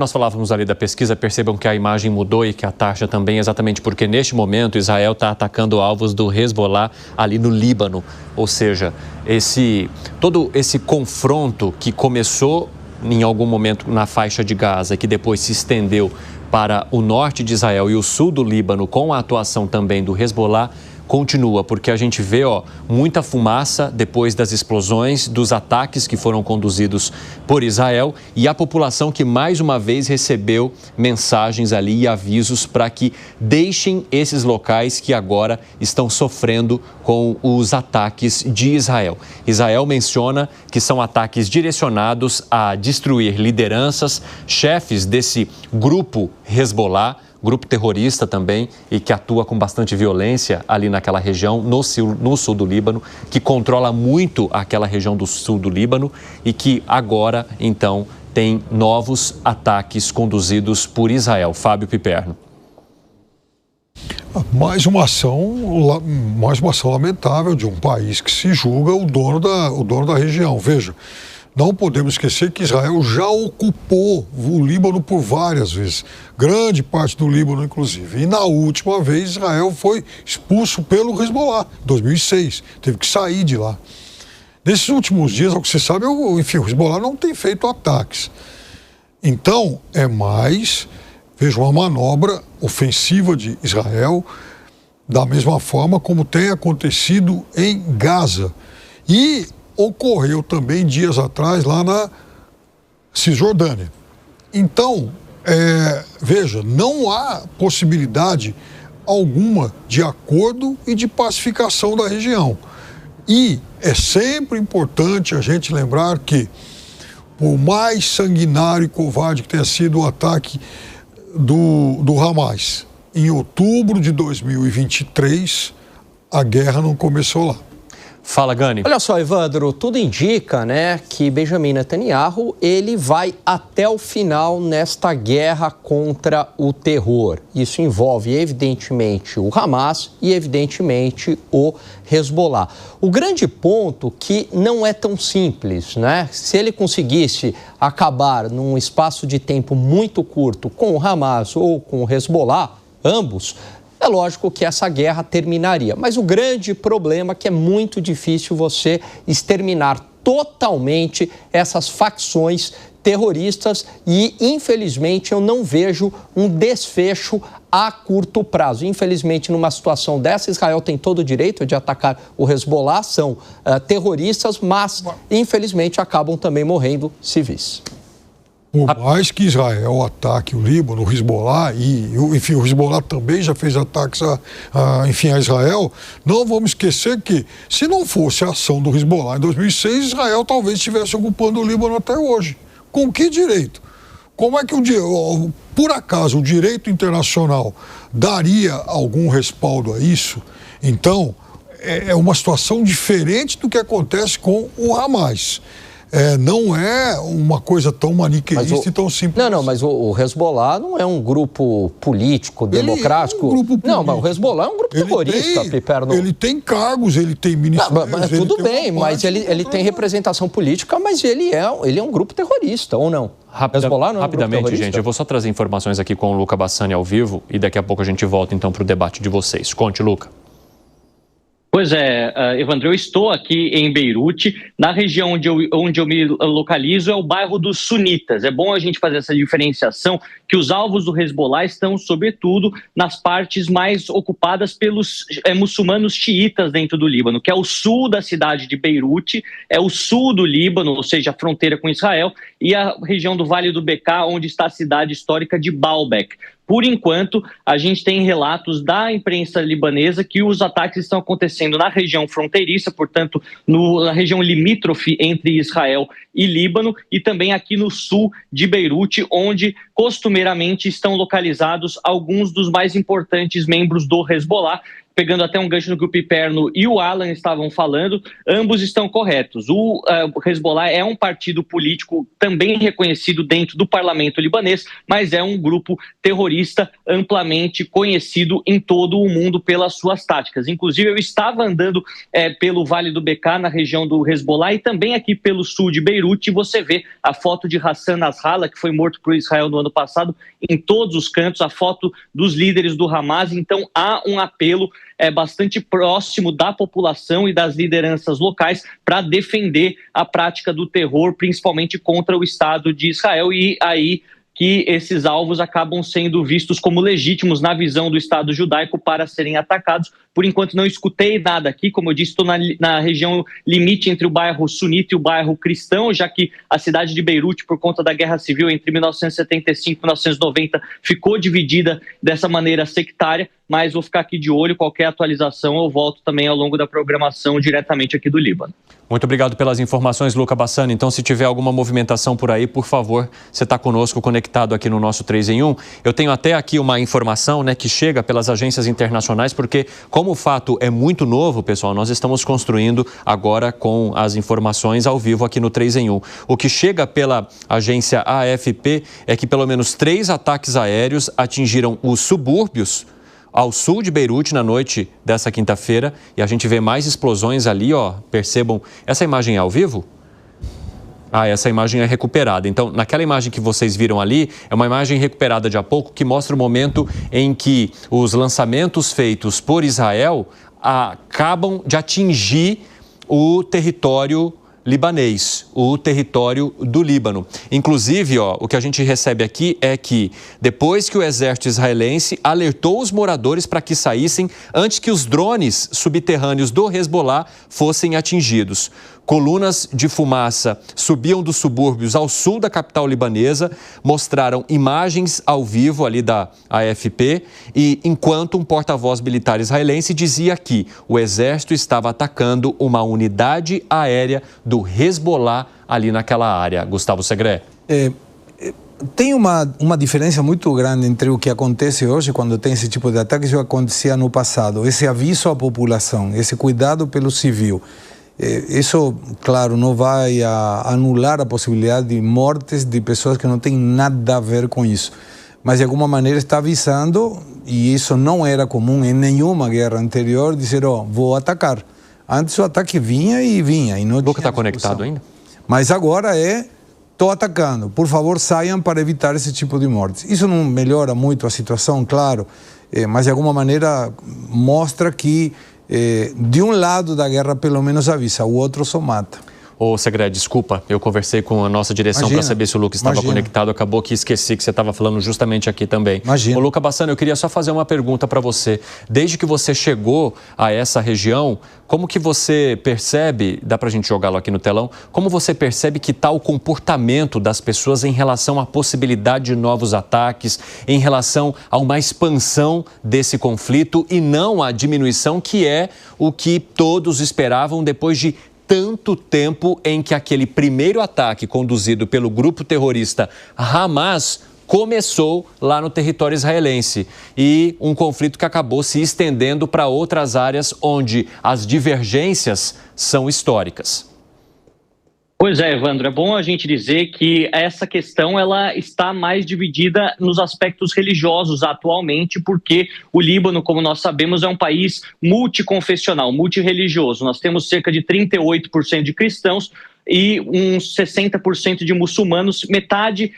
Nós falávamos ali da pesquisa, percebam que a imagem mudou e que a taxa também, exatamente porque neste momento Israel está atacando alvos do Hezbollah ali no Líbano. Ou seja, todo esse confronto que começou em algum momento na faixa de Gaza, que depois se estendeu para o norte de Israel e o sul do Líbano, com a atuação também do Hezbollah, continua, porque a gente vê muita fumaça depois das explosões, dos ataques que foram conduzidos por Israel e a população que mais uma vez recebeu mensagens ali e avisos para que deixem esses locais que agora estão sofrendo com os ataques de Israel. Israel menciona que são ataques direcionados a destruir lideranças, chefes desse grupo Hezbollah, grupo terrorista também, e que atua com bastante violência ali naquela região, no sul do Líbano, que controla muito aquela região do sul do Líbano e que agora, então, tem novos ataques conduzidos por Israel. Fábio Piperno. Mais uma ação lamentável de um país que se julga o dono da região. Veja, não podemos esquecer que Israel já ocupou o Líbano por várias vezes, grande parte do Líbano, inclusive. E na última vez, Israel foi expulso pelo Hezbollah, em 2006, teve que sair de lá. Nesses últimos dias, ao que você sabe, o Hezbollah não tem feito ataques. Então, é mais, veja, uma manobra ofensiva de Israel, da mesma forma como tem acontecido em Gaza. E ocorreu também dias atrás lá na Cisjordânia. Então, veja, não há possibilidade alguma de acordo e de pacificação da região. E é sempre importante a gente lembrar que, por mais sanguinário e covarde que tenha sido o ataque do Hamas, em outubro de 2023, a guerra não começou lá. Fala, Gani. Olha só, Evandro, tudo indica, que Benjamin Netanyahu, ele vai até o final nesta guerra contra o terror. Isso envolve, evidentemente, o Hamas e, evidentemente, o Hezbollah. O grande ponto que não é tão simples, Se ele conseguisse acabar num espaço de tempo muito curto com o Hamas ou com o Hezbollah, ambos, é lógico que essa guerra terminaria, mas o grande problema é que é muito difícil você exterminar totalmente essas facções terroristas e, infelizmente, eu não vejo um desfecho a curto prazo. Infelizmente, numa situação dessa, Israel tem todo o direito de atacar o Hezbollah, são terroristas, mas, infelizmente, acabam também morrendo civis. Por mais que Israel ataque o Líbano, o Hezbollah, o Hezbollah também já fez ataques a Israel, não vamos esquecer que, se não fosse a ação do Hezbollah em 2006, Israel talvez estivesse ocupando o Líbano até hoje. Com que direito? Como é que, por acaso, o direito internacional daria algum respaldo a isso? Então, é uma situação diferente do que acontece com o Hamas. Não é uma coisa tão maniqueísta e tão simples. Não, mas o Hezbollah não é um grupo político, democrático. É um grupo político. Não, mas o Hezbollah é um grupo terrorista, Piperno. Ele tem cargos, ele tem ministérios. Mas tudo bem, mas ele tem representação política, mas ele é um grupo terrorista, ou não? Hezbollah não é um grupo terrorista? Gente, eu vou só trazer informações aqui com o Luca Bassani ao vivo e daqui a pouco a gente volta então para o debate de vocês. Conte, Luca. Pois é, Evandro, eu estou aqui em Beirute, na região onde eu me localizo é o bairro dos sunitas. É bom a gente fazer essa diferenciação, que os alvos do Hezbollah estão, sobretudo, nas partes mais ocupadas pelos muçulmanos xiitas dentro do Líbano, que é o sul da cidade de Beirute, é o sul do Líbano, ou seja, a fronteira com Israel, e a região do Vale do Bekaa, onde está a cidade histórica de Baalbek. Por enquanto, a gente tem relatos da imprensa libanesa que os ataques estão acontecendo na região fronteiriça, portanto, na região limítrofe entre Israel e Líbano, e também aqui no sul de Beirute, onde costumeiramente estão localizados alguns dos mais importantes membros do Hezbollah. pegando até um gancho no que o Piperno e o Alan estavam falando, ambos estão corretos. O Hezbollah é um partido político também reconhecido dentro do parlamento libanês, mas é um grupo terrorista amplamente conhecido em todo o mundo pelas suas táticas. Inclusive, eu estava andando pelo Vale do Bekaa, na região do Hezbollah, e também aqui pelo sul de Beirute, e você vê a foto de Hassan Nasrallah, que foi morto por Israel no ano passado, em todos os cantos, a foto dos líderes do Hamas. Então, há um apelo bastante próximo da população e das lideranças locais para defender a prática do terror, principalmente contra o Estado de Israel, e aí que esses alvos acabam sendo vistos como legítimos na visão do Estado judaico para serem atacados. Por enquanto não escutei nada aqui, como eu disse, estou na região limite entre o bairro sunita e o bairro cristão, já que a cidade de Beirute, por conta da guerra civil entre 1975 e 1990, ficou dividida dessa maneira sectária, mas vou ficar aqui de olho, qualquer atualização eu volto também ao longo da programação diretamente aqui do Líbano. Muito obrigado pelas informações, Luca Bassani. Então, se tiver alguma movimentação por aí, por favor, você está conosco, conectado aqui no nosso 3 em 1. Eu tenho até aqui uma informação, que chega pelas agências internacionais, porque como o fato é muito novo, pessoal, nós estamos construindo agora com as informações ao vivo aqui no 3 em 1. O que chega pela agência AFP é que pelo menos 3 ataques aéreos atingiram os subúrbios ao sul de Beirute na noite dessa quinta-feira, e a gente vê mais explosões ali, percebam, essa imagem é ao vivo? Essa imagem é recuperada. Então, naquela imagem que vocês viram ali, é uma imagem recuperada de há pouco que mostra o momento em que os lançamentos feitos por Israel acabam de atingir o território libanês, o território do Líbano. Inclusive, o que a gente recebe aqui é que depois que o exército israelense alertou os moradores para que saíssem antes que os drones subterrâneos do Hezbollah fossem atingidos. Colunas de fumaça subiam dos subúrbios ao sul da capital libanesa, mostraram imagens ao vivo ali da AFP, e enquanto um porta-voz militar israelense dizia que o exército estava atacando uma unidade aérea do Hezbollah ali naquela área. Gustavo Segré. Tem uma diferença muito grande entre o que acontece hoje, quando tem esse tipo de ataques, e o que acontecia no passado. Esse aviso à população, esse cuidado pelo civil. Isso, claro, não vai anular a possibilidade de mortes de pessoas que não têm nada a ver com isso. Mas, de alguma maneira, está avisando, e isso não era comum em nenhuma guerra anterior, dizer, vou atacar. Antes o ataque vinha. E não. O Luca está conectado ainda? Mas agora estou atacando. Por favor, saiam para evitar esse tipo de mortes. Isso não melhora muito a situação, claro, mas, de alguma maneira, mostra que de um lado da guerra, pelo menos avisa, o outro só mata. Ô, Segré, desculpa, eu conversei com a nossa direção para saber se o Luca estava conectado, acabou que esqueci que você estava falando justamente aqui também. Ô, Luca Bassani, eu queria só fazer uma pergunta para você. Desde que você chegou a essa região, como que você percebe, dá para a gente jogá-lo aqui no telão, como você percebe que está o comportamento das pessoas em relação à possibilidade de novos ataques, em relação a uma expansão desse conflito e não a diminuição, que é o que todos esperavam depois de tanto tempo em que aquele primeiro ataque conduzido pelo grupo terrorista Hamas começou lá no território israelense, e um conflito que acabou se estendendo para outras áreas onde as divergências são históricas. Pois é, Evandro, é bom a gente dizer que essa questão ela está mais dividida nos aspectos religiosos atualmente, porque o Líbano, como nós sabemos, é um país multiconfessional, multirreligioso. Nós temos cerca de 38% de cristãos e uns 60% de muçulmanos, metade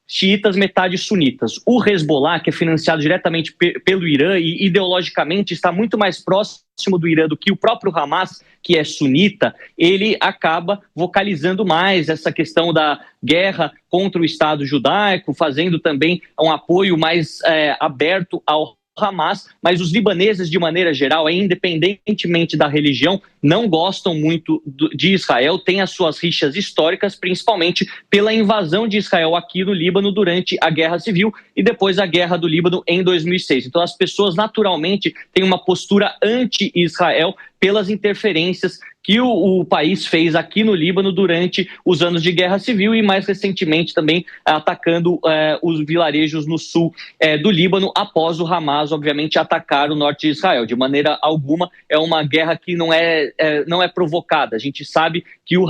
xiitas, metade sunitas. O Hezbollah, que é financiado diretamente pelo Irã e ideologicamente está muito mais próximo do Irã do que o próprio Hamas, que é sunita, ele acaba vocalizando mais essa questão da guerra contra o Estado judaico, fazendo também um apoio mais aberto ao Hamas, mas os libaneses, de maneira geral, independentemente da religião, não gostam muito de Israel, têm as suas rixas históricas, principalmente pela invasão de Israel aqui no Líbano durante a Guerra Civil e depois a Guerra do Líbano em 2006. Então as pessoas naturalmente têm uma postura anti-Israel pelas interferências que o país fez aqui no Líbano durante os anos de Guerra Civil e mais recentemente também atacando os vilarejos no sul do Líbano após o Hamas, obviamente, atacar o norte de Israel. De maneira alguma, é uma guerra que não é provocada. A gente sabe que o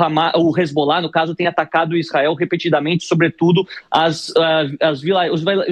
Hezbollah, no caso, tem atacado Israel repetidamente, sobretudo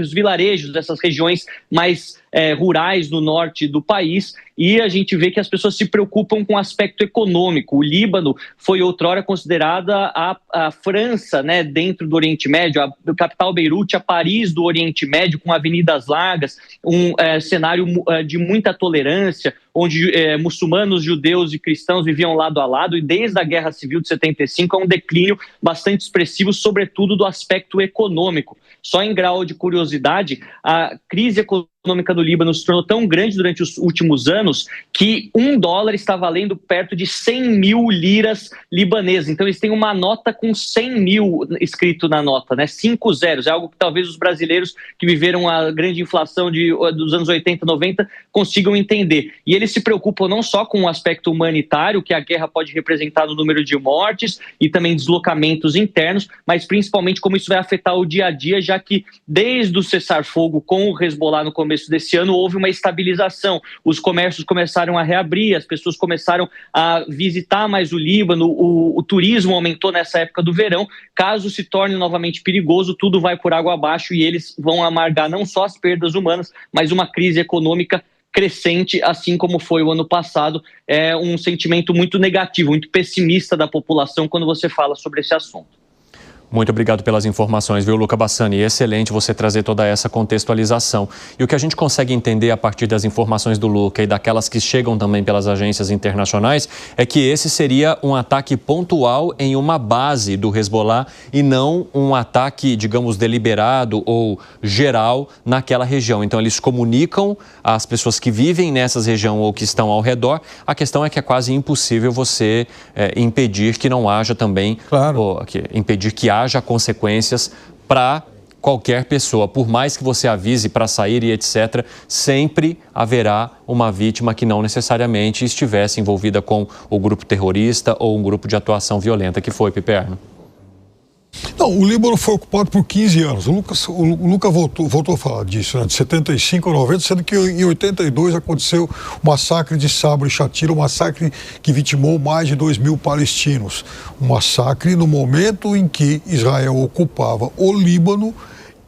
os vilarejos dessas regiões mais rurais do norte do país, e a gente vê que as pessoas se preocupam com o aspecto econômico. O Líbano foi outrora considerada a França, né, dentro do Oriente Médio, a capital Beirute, a Paris do Oriente Médio, com avenidas largas, um cenário de muita tolerância, onde muçulmanos, judeus e cristãos viviam lado a lado, e desde a Guerra Civil de 75 há um declínio bastante expressivo, sobretudo do aspecto econômico. Só em grau de curiosidade, a crise econômica do Líbano se tornou tão grande durante os últimos anos que $1 está valendo perto de 100 mil liras libanesas. Então eles têm uma nota com 100 mil escrito na nota, né? 5 zeros. É algo que talvez os brasileiros que viveram a grande inflação dos anos 80, 90 consigam entender. E eles se preocupam não só com o aspecto humanitário, que a guerra pode representar no número de mortes e também deslocamentos internos, mas principalmente como isso vai afetar o dia a dia, já que desde o cessar-fogo com o Hezbollah no começo desse ano houve uma estabilização. Os comércios começaram a reabrir, as pessoas começaram a visitar mais o Líbano, o turismo aumentou nessa época do verão. Caso se torne novamente perigoso, tudo vai por água abaixo e eles vão amargar não só as perdas humanas, mas uma crise econômica crescente, assim como foi o ano passado. É um sentimento muito negativo, muito pessimista da população quando você fala sobre esse assunto. Muito obrigado pelas informações, viu, Luca Bassani? Excelente você trazer toda essa contextualização. E o que a gente consegue entender a partir das informações do Luca e daquelas que chegam também pelas agências internacionais é que esse seria um ataque pontual em uma base do Hezbollah e não um ataque, digamos, deliberado ou geral naquela região. Então, eles comunicam às pessoas que vivem nessas regiões ou que estão ao redor. A questão é que é quase impossível você impedir que não haja também, impedir que haja consequências para qualquer pessoa. Por mais que você avise para sair e etc., sempre haverá uma vítima que não necessariamente estivesse envolvida com o grupo terrorista ou um grupo de atuação violenta, que foi, Piperno. Não, o Líbano foi ocupado por 15 anos. O Luca voltou a falar disso, né, de 75 a 90, sendo que em 82 aconteceu o massacre de Sabra e Shatila, um massacre que vitimou mais de 2 mil palestinos. Um massacre no momento em que Israel ocupava o Líbano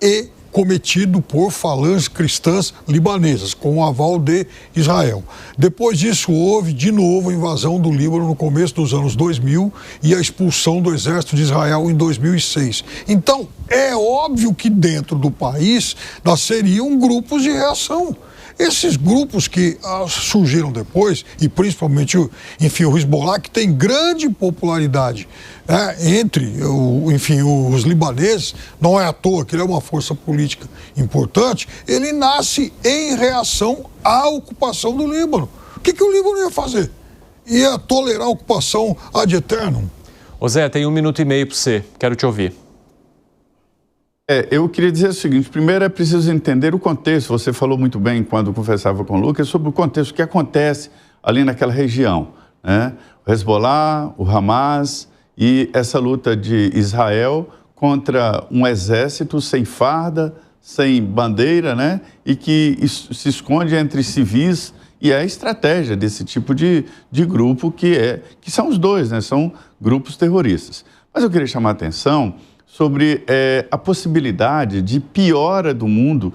e cometido por falanges cristãs libanesas, com o aval de Israel. Depois disso, houve de novo a invasão do Líbano no começo dos anos 2000 e a expulsão do exército de Israel em 2006. Então, é óbvio que dentro do país nasceriam grupos de reação. Esses grupos que surgiram depois, e principalmente o Hezbollah, que tem grande popularidade entre os libaneses, não é à toa que ele é uma força política importante, ele nasce em reação à ocupação do Líbano. O que o Líbano ia fazer? Ia tolerar a ocupação ad eternum? Ô Zé, tem 1 minuto e meio para você, quero te ouvir. Eu queria dizer o seguinte: primeiro é preciso entender o contexto. Você falou muito bem quando conversava com o Lucas sobre o contexto que acontece ali naquela região, né? O Hezbollah, o Hamas e essa luta de Israel contra um exército sem farda, sem bandeira, né? E que se esconde entre civis, e é a estratégia desse tipo de grupo que são os dois, né? São grupos terroristas. Mas eu queria chamar a atenção sobre a possibilidade de piora do mundo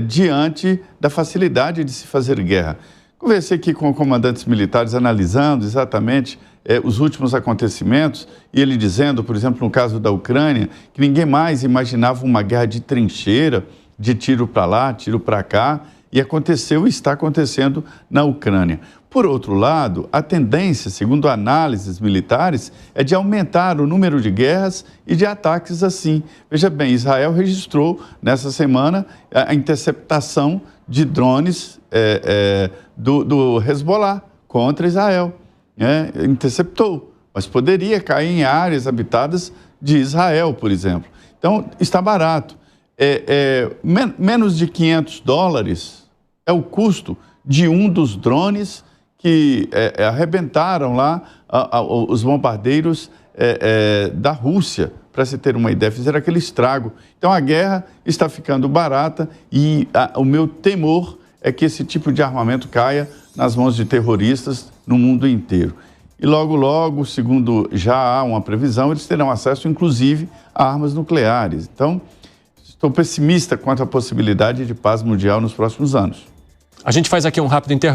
diante da facilidade de se fazer guerra. Conversei aqui com comandantes militares analisando exatamente os últimos acontecimentos e ele dizendo, por exemplo, no caso da Ucrânia, que ninguém mais imaginava uma guerra de trincheira, de tiro para lá, tiro para cá, e aconteceu e está acontecendo na Ucrânia. Por outro lado, a tendência, segundo análises militares, é de aumentar o número de guerras e de ataques assim. Veja bem, Israel registrou nessa semana a interceptação de drones do Hezbollah contra Israel. interceptou, mas poderia cair em áreas habitadas de Israel, por exemplo. Então, está barato. Menos de $500 é o custo de um dos drones que arrebentaram lá os bombardeiros da Rússia, para se ter uma ideia, fizeram aquele estrago. Então, a guerra está ficando barata e o meu temor é que esse tipo de armamento caia nas mãos de terroristas no mundo inteiro. E logo, logo, segundo já há uma previsão, eles terão acesso, inclusive, a armas nucleares. Então, estou pessimista quanto à possibilidade de paz mundial nos próximos anos. A gente faz aqui um rápido intervalo.